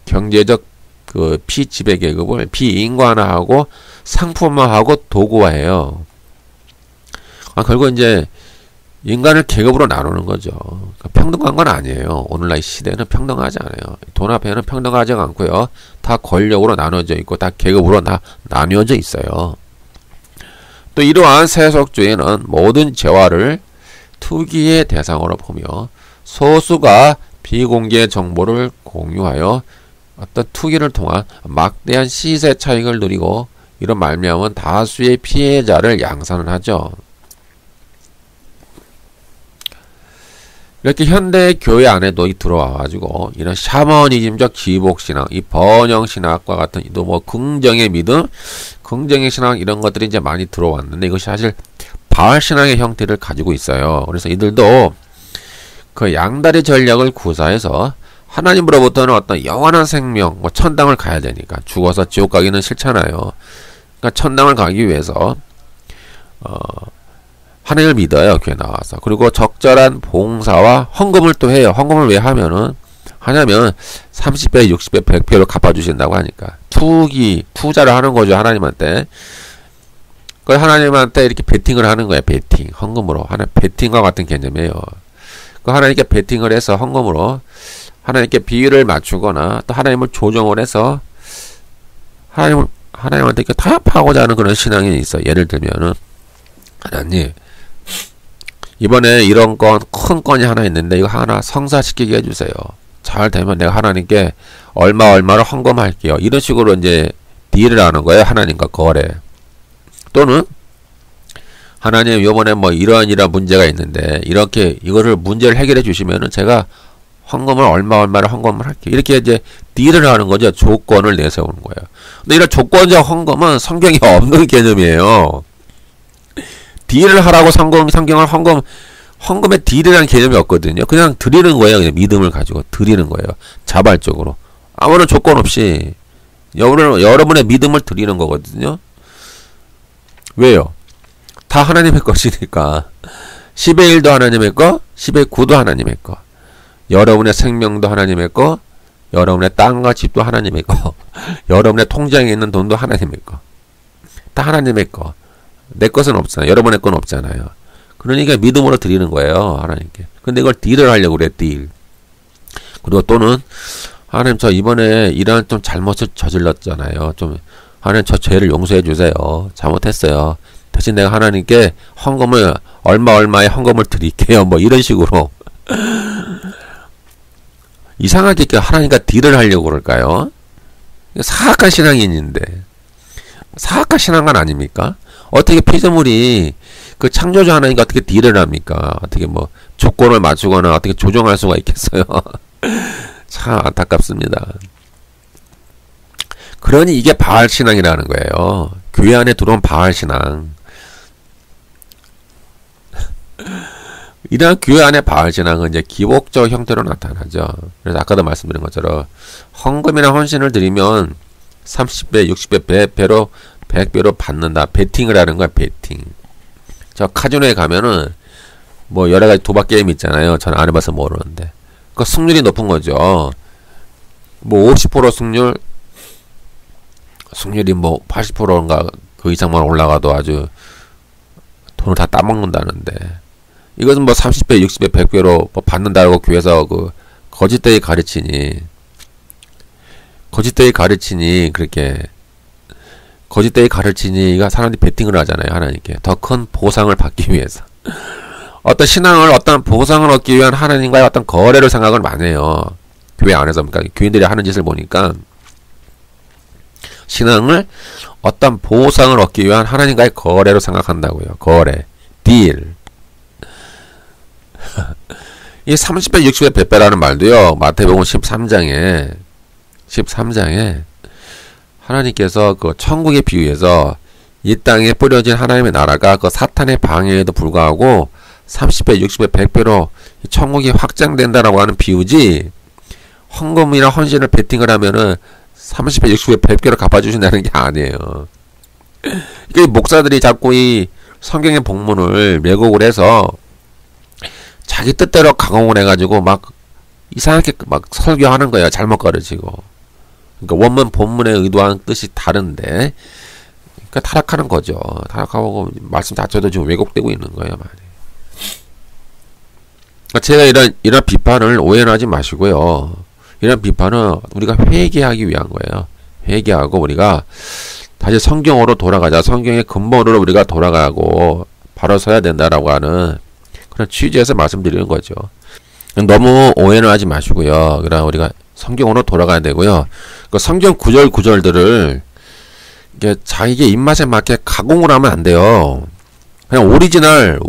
경제적 그 피지배 계급을 비인간화하고 상품화하고 도구화해요. 결국 이제 인간을 계급으로 나누는 거죠. 평등한 건 아니에요. 오늘날 시대는 평등하지 않아요. 돈 앞에는 평등하지 않고요. 다 권력으로 나눠져 있고 다 계급으로 나뉘어져 있어요. 또 이러한 세속주의는 모든 재화를 투기의 대상으로 보며 소수가 비공개 정보를 공유하여 어떤 투기를 통한 막대한 시세 차익을 누리고 이런 말미암은 다수의 피해자를 양산을 하죠. 이렇게 현대 교회 안에도 들어와가지고 이런 샤머니즘적 기복신앙, 이 번영신학과 같은 또 뭐 긍정의 믿음, 긍정의 신앙 이런 것들이 이제 많이 들어왔는데 이것이 사실 바알신앙의 형태를 가지고 있어요. 그래서 이들도 그 양다리 전략을 구사해서 하나님으로부터는 어떤 영원한 생명, 뭐 천당을 가야 되니까 죽어서 지옥 가기는 싫잖아요. 그러니까 천당을 가기 위해서 하나님을 믿어요. 교회 나와서. 그리고 적절한 봉사와 헌금을 또 해요. 헌금을 왜 하면은 하냐면 30배, 60배, 100배로 갚아주신다고 하니까 투자를 하는 거죠. 하나님한테. 그 하나님한테 이렇게 베팅을 하는 거예요. 베팅, 헌금으로. 하나 베팅과 같은 개념이에요. 그 하나님께 베팅을 해서 헌금으로 하나님께 비율을 맞추거나 또 하나님을 조정을 해서 하나님한테 이렇게 타협하고자 하는 그런 신앙이 있어. 예를 들면은 하나님 이번에 이런 큰 건이 하나 있는데 이거 하나 성사시키게 해주세요. 잘 되면 내가 하나님께 얼마를 헌금할게요. 이런 식으로 이제 딜을 하는 거예요. 하나님과 거래. 또는 하나님 이번에 뭐 이러한 문제가 있는데 이렇게 이거를 문제를 해결해 주시면은 제가 헌금을 얼마를 헌금을 할게요. 이렇게 이제 딜을 하는 거죠. 조건을 내세우는 거예요. 근데 이런 조건적 헌금은 성경에 없는 개념이에요. 딜을 하라고 성경을 헌금에 딜이라는 개념이 없거든요. 그냥 드리는 거예요. 그냥 믿음을 가지고 드리는 거예요. 자발적으로. 아무런 조건 없이 여러분의 믿음을 드리는 거거든요. 왜요? 다 하나님의 것이니까. 10의 1도 하나님의 것, 10의 9도 하나님의 것. 여러분의 생명도 하나님의 것, 여러분의 땅과 집도 하나님의 것, 여러분의 통장에 있는 돈도 하나님의 것. 다 하나님의 것. 내 것은 없잖아요. 여러분의 건 없잖아요. 그러니까 믿음으로 드리는 거예요. 하나님께. 근데 이걸 딜을 하려고 그래. 딜. 그리고 또는 하나님 저 이번에 이런 좀 잘못을 저질렀잖아요. 좀 하나님 저 죄를 용서해 주세요. 잘못했어요. 대신 내가 하나님께 헌금을 얼마의 헌금을 드릴게요. 뭐 이런 식으로. 이상하게 하나님과 딜을 하려고 그럴까요? 사악한 신앙인인데. 사악한 신앙은 아닙니까? 어떻게 피조물이 그 창조주 하나님과 어떻게 딜을 합니까? 어떻게 뭐 조건을 맞추거나 어떻게 조정할 수가 있겠어요? 참 안타깝습니다. 그러니 이게 바알 신앙이라는 거예요. 교회 안에 들어온 바알 신앙. 이러한 교회 안에 바알 신앙은 이제 기복적 형태로 나타나죠. 그래서 아까도 말씀드린 것처럼 헌금이나 헌신을 드리면 30배, 60배, 100배로 받는다. 베팅을 하는 거야. 베팅. 저 카지노에 가면은 뭐 여러 가지 도박 게임 있잖아요. 저는 안 해봐서 모르는데 그 승률이 높은 거죠. 뭐 50% 승률이 뭐 80%인가 그 이상만 올라가도 아주 돈을 다 따먹는다는데 이것은 뭐 30배, 60배, 100배로 뭐 받는다고 교회에서 그 거짓되게 가르치니 그렇게 거짓되게 가르치니 사람들이 베팅을 하잖아요. 하나님께 더 큰 보상을 받기 위해서 어떤 신앙을 어떤 보상을 얻기 위한 하나님과의 어떤 거래로 생각을 많이 해요. 교회 안에서. 그러니까 교인들이 하는 짓을 보니까 신앙을 어떤 보상을 얻기 위한 하나님과의 거래로 생각한다고요. 거래, 딜. 이 30배, 60배, 100배라는 말도요. 마태복음 13장에 하나님께서 그 천국의 비유에서 이 땅에 뿌려진 하나님의 나라가 그 사탄의 방해에도 불구하고 30배, 60배, 100배로 천국이 확장된다라고 하는 비유지 헌금이나 헌신을 베팅을 하면은 30배, 60배, 100배로 갚아주신다는 게 아니에요. 그러니까 목사들이 자꾸 이 성경의 본문을 왜곡을 해서 자기 뜻대로 강홍을 해가지고 막 이상하게 막 설교하는 거야. 잘못 가르치고. 그러니까 원문 본문에 의도한 뜻이 다른데, 그러니까 타락하는 거죠. 타락하고 말씀 자체도 지금 왜곡되고 있는 거예요, 말이. 그러니까 제가 이런 비판을 오해는 하지 마시고요. 이런 비판은 우리가 회개하기 위한 거예요. 회개하고 우리가 다시 성경으로 돌아가자. 성경의 근본으로 우리가 돌아가고 바로 서야 된다라고 하는 그런 취지에서 말씀드리는 거죠. 너무 오해는 하지 마시고요. 그러나 우리가 성경으로 돌아가야 되고요. 그 성경 구절들을 이게 자기의 입맛에 맞게 가공을 하면 안 돼요. 그냥 오리지널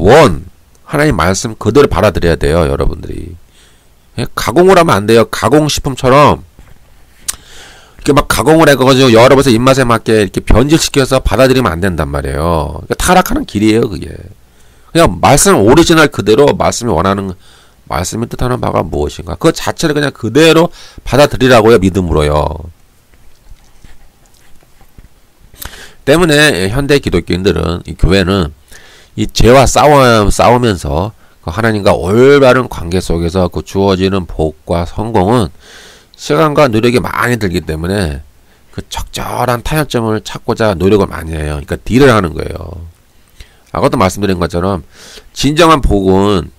하나님 말씀 그대로 받아들여야 돼요, 여러분들이. 가공을 하면 안 돼요. 가공식품처럼 이렇게 막 가공을 해가지고 여러분의 입맛에 맞게 이렇게 변질시켜서 받아들이면 안 된단 말이에요. 그러니까 타락하는 길이에요, 그게. 그냥 말씀 오리지널 그대로 말씀이 원하는 말씀이 뜻하는 바가 무엇인가 그 자체를 그냥 그대로 받아들이라고요, 믿음으로요. 때문에 현대 기독교인들은 이 교회는 이 죄와 싸우면서 그 하나님과 올바른 관계 속에서 그 주어지는 복과 성공은 시간과 노력이 많이 들기 때문에 그 적절한 타협점을 찾고자 노력을 많이 해요. 그러니까 딜을 하는 거예요. 아까도 말씀드린 것처럼 진정한 복은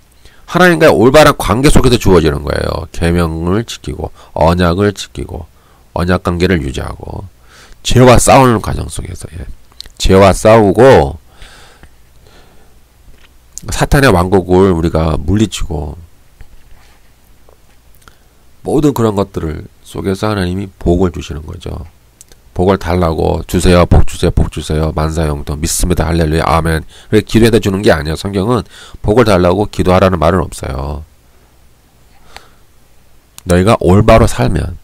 하나님과의 올바른 관계 속에서 주어지는 거예요. 계명을 지키고 언약을 지키고 언약 관계를 유지하고 죄와 싸우는 과정 속에서 죄와 싸우고 사탄의 왕국을 우리가 물리치고 모든 그런 것들을 속에서 하나님이 복을 주시는 거죠. 복을 달라고 주세요, 복 주세요, 복 주세요, 만사형통 믿습니다, 할렐루야, 아멘. 그렇게 기도해다 주는 게 아니에요. 성경은 복을 달라고 기도하라는 말은 없어요. 너희가 올바로 살면,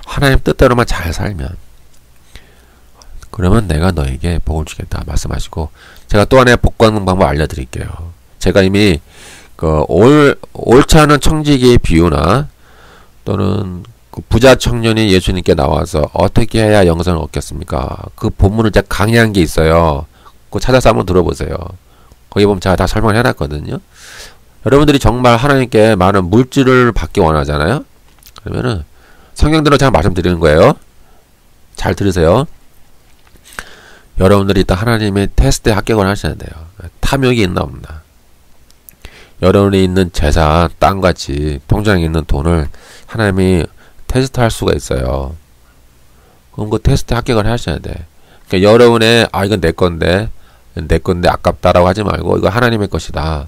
하나님 뜻대로만 잘 살면, 그러면 내가 너에게 복을 주겠다 말씀하시고, 제가 또 하나의 복 받는 방법 알려드릴게요. 제가 이미 옳지 않은 청지기의 비유나 또는 그 부자 청년이 예수님께 나와서 어떻게 해야 영생을 얻겠습니까? 그 본문을 제가 강의한 게 있어요. 그거 찾아서 한번 들어보세요. 거기 보면 제가 다 설명을 해놨거든요. 여러분들이 정말 하나님께 많은 물질을 받기 원하잖아요. 그러면은 성경대로 제가 말씀드리는 거예요. 잘 들으세요. 여러분들이 일단 하나님의 테스트에 합격을 하셔야 돼요. 탐욕이 있나 없나. 여러분이 있는 재산, 땅같이 통장에 있는 돈을 하나님이 테스트할 수가 있어요. 그럼 그 테스트에 합격을 하셔야 돼. 그러니까 여러분의 이건 내 건데 아깝다라고 하지 말고 이거 하나님의 것이다.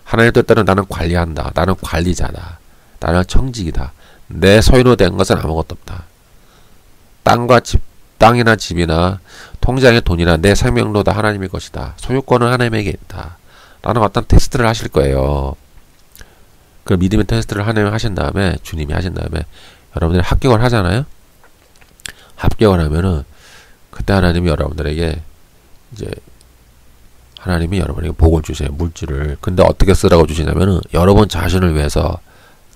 하나님의 뜻대로 나는 관리한다. 나는 관리자다. 나는 청직이다. 내 소유로 된 것은 아무것도 없다. 땅이나 집이나 통장의 돈이나 내 생명도 다 하나님의 것이다. 소유권은 하나님에게 있다. 라는 어떤 테스트를 하실 거예요. 그 믿음의 테스트를 하나님이 하신 다음에, 주님이 하신 다음에 여러분들이 합격을 하잖아요. 합격을 하면은 그때 하나님이 여러분들에게 하나님이 여러분에게 복을 주세요. 물질을. 근데 어떻게 쓰라고 주시냐면은 여러분 자신을 위해서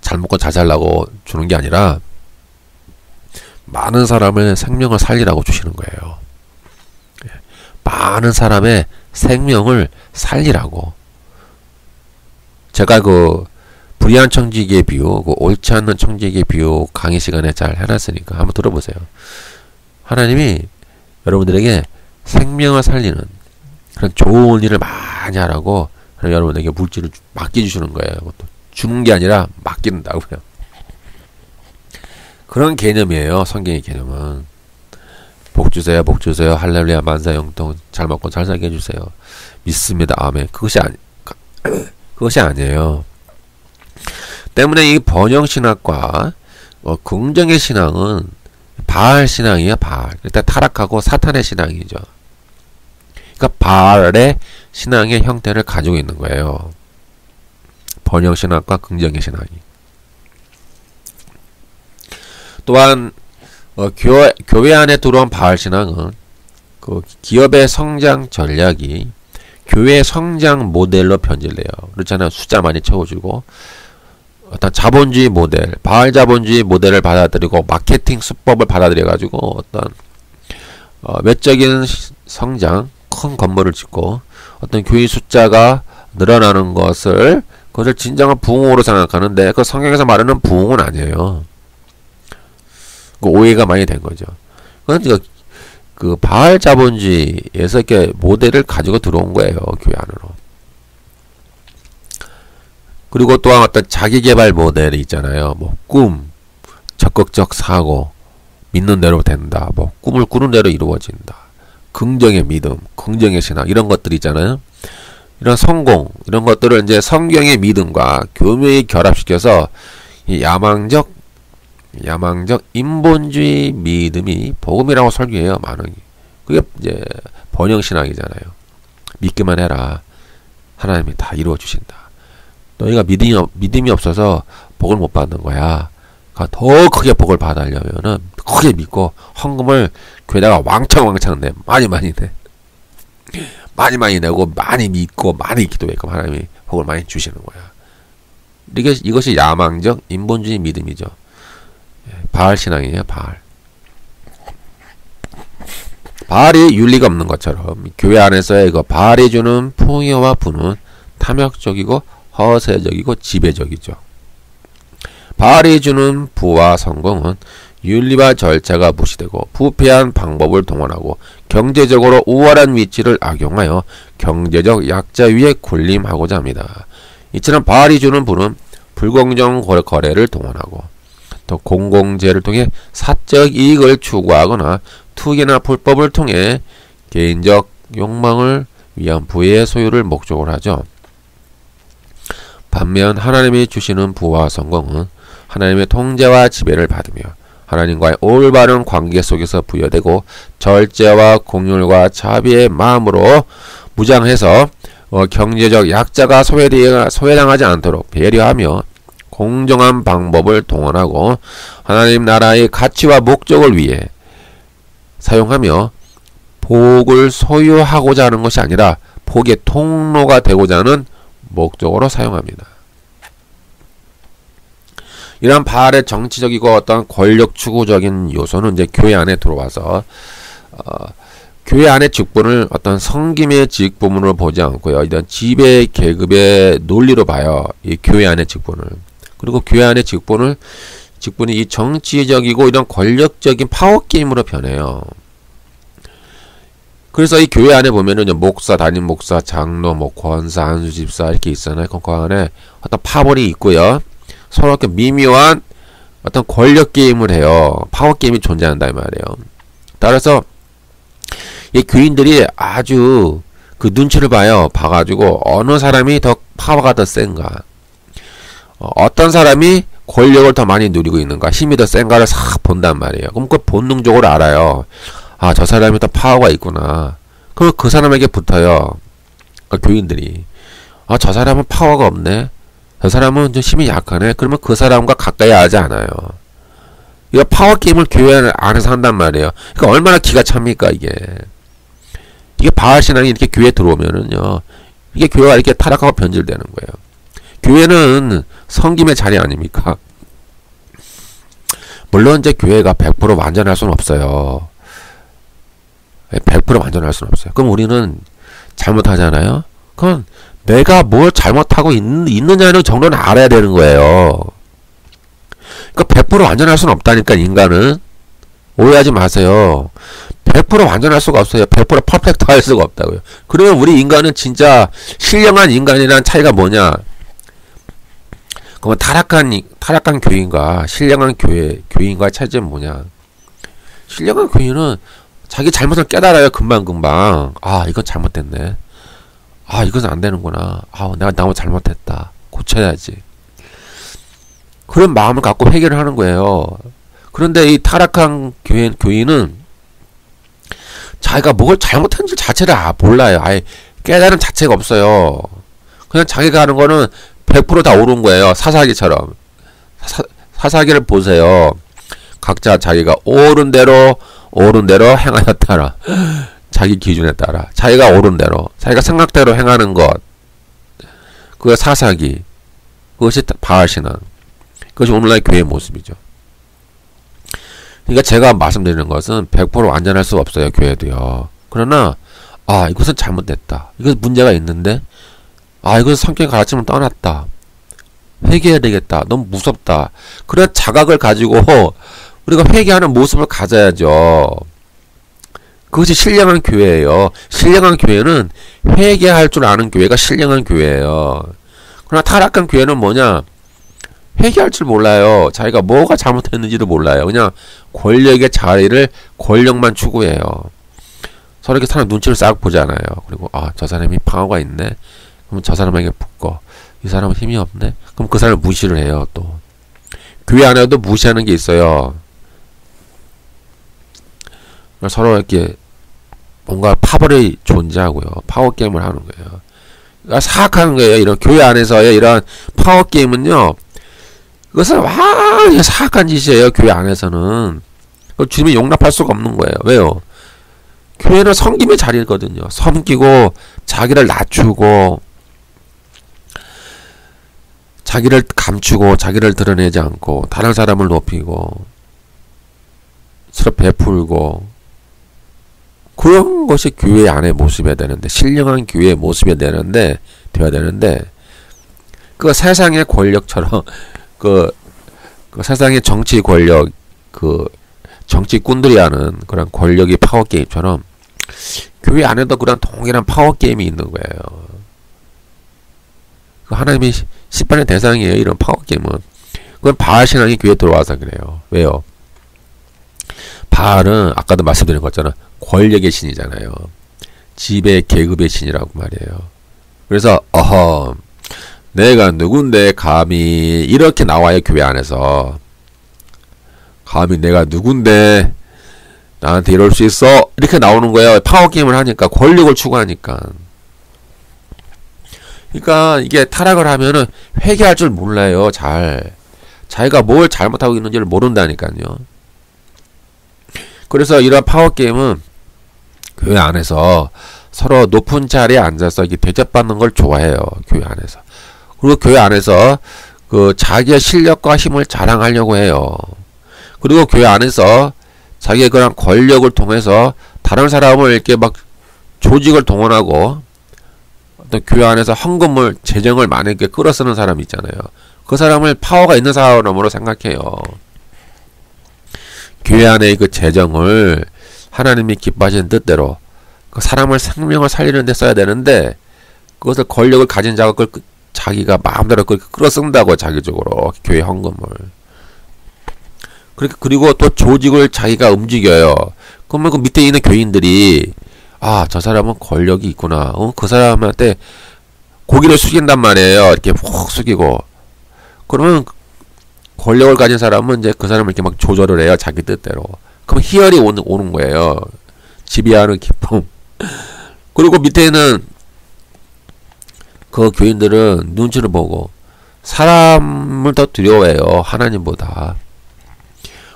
잘 먹고 잘 살라고 주는 게 아니라 많은 사람의 생명을 살리라고 주시는 거예요. 많은 사람의 생명을 살리라고. 제가 불의한 청지기의 비유, 옳지 않는 청지기의 비유 강의 시간에 잘 해놨으니까 한번 들어보세요. 하나님이 여러분들에게 생명을 살리는 그런 좋은 일을 많이 하라고 여러분에게 물질을 맡겨주시는 거예요. 그것도 주는 게 아니라 맡긴다고요. 그런 개념이에요. 성경의 개념은. 복 주세요, 복 주세요, 할렐루야, 만사형통, 잘 먹고 잘 살게 해주세요. 믿습니다, 아멘. 그것이 아니에요. 때문에 이 번영신학과 긍정의 신앙은 바알 신앙이에요. 바알. 일단 타락하고 사탄의 신앙이죠. 그러니까 바알의 신앙의 형태를 가지고 있는 거예요. 번영신학과 긍정의 신앙이. 또한 교회 안에 들어온 바알 신앙은 그 기업의 성장 전략이 교회의 성장 모델로 변질돼요. 그렇잖아요. 숫자 많이 채워주고 어떤 자본주의 모델, 바알 자본주의 모델을 받아들이고 마케팅 수법을 받아들여가지고 어떤 외적인 성장, 큰 건물을 짓고 어떤 교회 숫자가 늘어나는 것을 그것을 진정한 부흥으로 생각하는데 그 성경에서 말하는 부흥은 아니에요. 그 오해가 많이 된 거죠. 그러니까 그 바알 자본주의에서 이렇게 모델을 가지고 들어온 거예요, 교회 안으로. 그리고 또한 어떤 자기개발 모델이 있잖아요. 뭐 꿈, 적극적 사고, 믿는 대로 된다. 뭐 꿈을 꾸는 대로 이루어진다. 긍정의 믿음, 긍정의 신앙 이런 것들 있잖아요. 이런 성공 이런 것들을 이제 성경의 믿음과 교묘히 결합시켜서 이 야망적 인본주의 믿음이 복음이라고 설교해요. 많은 그게 이제 번영 신앙이잖아요. 믿기만 해라. 하나님이 다 이루어 주신다. 너희가 믿음이 없어서 복을 못 받는 거야. 더 크게 복을 받으려면은 크게 믿고 헌금을 교회다가 왕창 내. 많이 내. 많이 내고 많이 믿고 많이 기도했고 하나님이 복을 많이 주시는 거야. 이것이 야망적 인본주의 믿음이죠. 바알 신앙이에요. 바알이 윤리가 없는 것처럼 교회 안에서의 바알이 주는 풍요와 부는 탐욕적이고 허세적이고 지배적이죠. 바알이 주는 부와 성공은 윤리와 절차가 무시되고 부패한 방법을 동원하고 경제적으로 우월한 위치를 악용하여 경제적 약자 위에 군림하고자 합니다. 이처럼 바알이 주는 부는 불공정 거래를 동원하고 또 공공재를 통해 사적 이익을 추구하거나 투기나 불법을 통해 개인적 욕망을 위한 부의 소유를 목적으로 하죠. 반면 하나님이 주시는 부와 성공은 하나님의 통제와 지배를 받으며 하나님과의 올바른 관계 속에서 부여되고 절제와 공률과 자비의 마음으로 무장해서 경제적 약자가 소외당하지 않도록 배려하며 공정한 방법을 동원하고 하나님 나라의 가치와 목적을 위해 사용하며 복을 소유하고자 하는 것이 아니라 복의 통로가 되고자 하는 목적으로 사용합니다. 이러한 바알의 정치적이고 어떤 권력 추구적인 요소는 이제 교회 안에 들어와서 교회 안의 직분을 어떤 성김의 직분으로 보지 않고요. 이런 지배 계급의 논리로 봐요. 이 교회 안의 직분을. 그리고 교회 안의 직분이 이 정치적이고 이런 권력적인 파워 게임으로 변해요. 그래서 이 교회 안에 보면은 목사, 담임 목사, 장로, 뭐 권사, 안수 집사 이렇게 있잖아요. 그 안에 어떤 파벌이 있고요. 서로 이렇게 미묘한 어떤 권력 게임을 해요. 파워 게임이 존재한다 이 말이에요. 따라서 이 교인들이 아주 그 눈치를 봐가지고 어느 사람이 더 파워가 더 센가, 어떤 사람이 권력을 더 많이 누리고 있는가, 힘이 더 센가를 싹 본단 말이에요. 그럼 그 본능적으로 알아요. 아, 저 사람이 더 파워가 있구나. 그럼 그 사람에게 붙어요. 그러니까 교인들이. 아, 저 사람은 파워가 없네. 저 사람은 좀 힘이 약하네. 그러면 그 사람과 가까이 하지 않아요. 이거 파워 게임을 교회 안에서 한단 말이에요. 그러니까 얼마나 기가 찹니까 이게. 이게 바알 신앙이 이렇게 교회에 들어오면은요, 이게 교회가 이렇게 타락하고 변질되는 거예요. 교회는 성김의 자리 아닙니까? 물론 이제 교회가 100% 완전할 수는 없어요. 100% 완전할 수는 없어요. 그럼 우리는 잘못하잖아요. 그럼 내가 뭘 잘못하고 있느냐는 정도는 알아야 되는 거예요. 그러니까 100% 완전할 수는 없다니까. 인간은 오해하지 마세요. 100% 완전할 수가 없어요. 100% 퍼펙트 할 수가 없다고요. 그러면 우리 인간은 진짜 신령한 인간이란 차이가 뭐냐? 그러면 타락한 교인과 신령한 교인과의 차이점은 뭐냐? 신령한 교인은 자기 잘못을 깨달아요. 금방금방. 아, 이건 잘못됐네. 아, 이건 안 되는구나. 아, 내가 너무 잘못했다. 고쳐야지. 그런 마음을 갖고 회개를 하는 거예요. 그런데 이 타락한 교인은 자기가 뭘 잘못한지 자체를 몰라요. 아예 깨달음 자체가 없어요. 그냥 자기가 하는 거는 100% 다 옳은 거예요. 사사기처럼. 사사기를 보세요. 각자 자기가 옳은 대로 행하였다라. 자기 기준에 따라 자기가 옳은 대로, 자기가 생각대로 행하는 것, 그게 사사기, 그것이 바알 신앙, 그것이 오늘날 교회의 모습이죠. 그러니까 제가 말씀드리는 것은 100% 완전할 수 없어요. 교회도요. 그러나 이것은 잘못됐다. 이것은 문제가 있는데, 이것은 성경의 가르침을 떠났다. 회개해야 되겠다. 너무 무섭다. 그런 자각을 가지고 우리가 회개하는 모습을 가져야죠. 그것이 신령한 교회예요. 신령한 교회는 회개할 줄 아는 교회가 신령한 교회예요. 그러나 타락한 교회는 뭐냐? 회개할 줄 몰라요. 자기가 뭐가 잘못했는지도 몰라요. 그냥 권력의 자리를 권력만 추구해요. 서로 이렇게 사람 눈치를 싹 보잖아요. 그리고 저 사람이 방어가 있네. 그럼 저 사람에게 붙고 이 사람은 힘이 없네. 그럼 그 사람을 무시를 해요. 또 교회 안에도 무시하는 게 있어요. 서로 이렇게 뭔가 파벌이 존재하고요. 파워게임을 하는 거예요. 그러니까 사악한 거예요. 이런 교회 안에서의 이런 파워게임은요. 그것은 완전 사악한 짓이에요. 교회 안에서는. 주님이 용납할 수가 없는 거예요. 왜요? 교회는 섬김의 자리거든요. 섬기고 자기를 낮추고 자기를 감추고 자기를 드러내지 않고 다른 사람을 높이고 서로 베풀고 그런 것이 교회 안의 모습이 되는데 신령한 교회의 모습이 되어야 되는데 그 세상의 권력처럼 그 세상의 정치 권력 정치꾼들이 하는 그런 권력의 파워게임처럼 교회 안에도 그런 동일한 파워게임이 있는 거예요. 하나님이 심판의 대상이에요. 이런 파워게임은. 그건 바알 신앙이 교회에 들어와서 그래요. 왜요? 바알은 아까도 말씀드린 것처럼 권력의 신이잖아요. 지배 계급의 신이라고 말이에요. 그래서 내가 누군데 감히 이렇게 나와요. 교회 안에서 감히 내가 누군데 나한테 이럴 수 있어 이렇게 나오는 거예요. 파워게임을 하니까 권력을 추구하니까. 그러니까 이게 타락을 하면은 회개할 줄 몰라요. 자기가 뭘 잘못하고 있는지를 모른다니까요. 그래서 이런 파워게임은 교회 안에서 서로 높은 자리에 앉아서 이렇게 대접받는 걸 좋아해요. 교회 안에서. 그리고 교회 안에서 그 자기의 실력과 힘을 자랑하려고 해요. 그리고 교회 안에서 자기의 그런 권력을 통해서 다른 사람을 이렇게 막 조직을 동원하고 또 교회 안에서 헌금을 재정을 많이 이렇게 끌어쓰는 사람이 있잖아요. 그 사람을 파워가 있는 사람으로 생각해요. 교회 안의 그 재정을 하나님이 기뻐하시는 뜻대로 그 사람을 생명을 살리는 데 써야 되는데 그것을 권력을 가진 자가 그걸 자기가 마음대로 그렇게 끌어쓴다고 자기적으로 교회 헌금을. 그리고 또 조직을 자기가 움직여요. 그러면 그 밑에 있는 교인들이 저 사람은 권력이 있구나. 그 사람한테 고개를 숙인단 말이에요. 이렇게 푹 숙이고. 그러면 권력을 가진 사람은 이제 그 사람을 이렇게 막 조절을 해요. 자기 뜻대로. 그럼 희열이 오는 거예요. 지배하는 기쁨. 그리고 밑에 있는 그 교인들은 눈치를 보고 사람을 더 두려워해요. 하나님보다.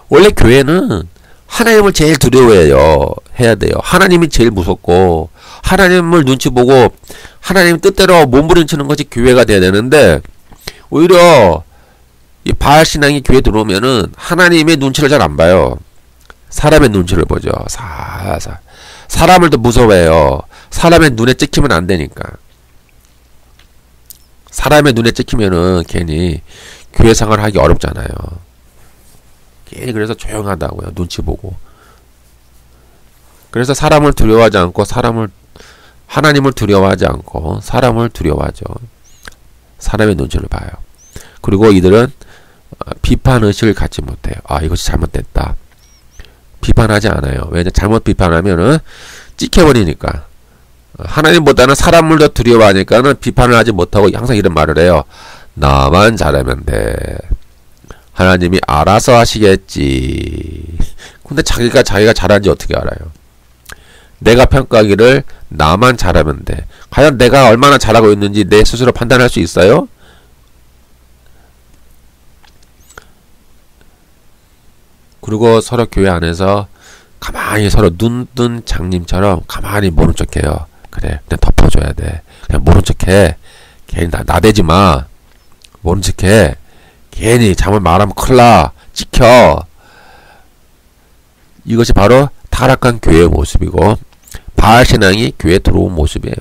원래 교회는 하나님을 제일 두려워해야 돼요. 하나님이 제일 무섭고 하나님을 눈치 보고 하나님 뜻대로 몸부림치는 것이 교회가 돼야 되는데 오히려 이 바알 신앙이 교회 들어오면은 하나님의 눈치를 잘 안 봐요. 사람의 눈치를 보죠. 사람을 더 무서워해요. 사람의 눈에 찍히면 안 되니까. 사람의 눈에 찍히면은 괜히 교회 생활을 하기 어렵잖아요. 괜히 그래서 조용하다고요. 눈치 보고. 그래서 사람을 두려워하지 않고 하나님을 두려워하지 않고 사람을 두려워하죠. 사람의 눈치를 봐요. 그리고 이들은 비판의식을 갖지 못해요. 이것이 잘못됐다. 비판하지 않아요. 왜냐 잘못 비판하면은 찍혀버리니까. 하나님보다는 사람을 더 두려워하니까는 비판을 하지 못하고 항상 이런 말을 해요. 나만 잘하면 돼. 하나님이 알아서 하시겠지. 근데 자기가 잘하는지 어떻게 알아요? 내가 평가하기를 나만 잘하면 돼. 과연 내가 얼마나 잘하고 있는지 내 스스로 판단할 수 있어요? 그리고 서로 교회 안에서 가만히 서로 눈 뜬 장님처럼 가만히 모른 척해요. 그래, 그냥 덮어줘야 돼. 그냥 모른 척해. 괜히 나대지 마. 모른 척해. 괜히 잘못 말하면 큰일 나. 찍혀. 이것이 바로 타락한 교회의 모습이고 바알 신앙이 교회에 들어온 모습이에요.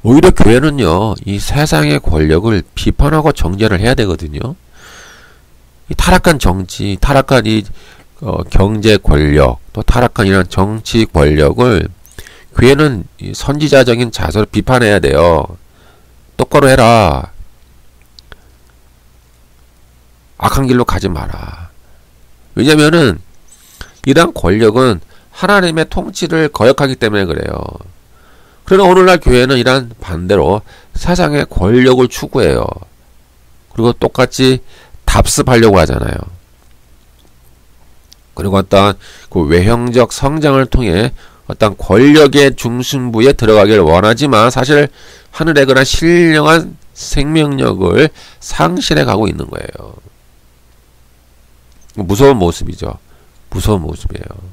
오히려 교회는요, 이 세상의 권력을 비판하고 정죄를 해야 되거든요. 이 타락한 정치, 타락한 이 경제 권력, 또 타락한 이런 정치 권력을 교회는 이 선지자적인 자세로 비판해야 돼요. 똑바로 해라. 악한 길로 가지 마라. 왜냐면은 이러한 권력은 하나님의 통치를 거역하기 때문에 그래요. 그러나 오늘날 교회는 이러한 반대로 세상의 권력을 추구해요. 그리고 똑같이 답습하려고 하잖아요. 그리고 어떤 그 외형적 성장을 통해 어떤 권력의 중심부에 들어가길 원하지만 사실 하늘의 그런 신령한 생명력을 상실해 가고 있는 거예요. 무서운 모습이죠. 무서운 모습이에요.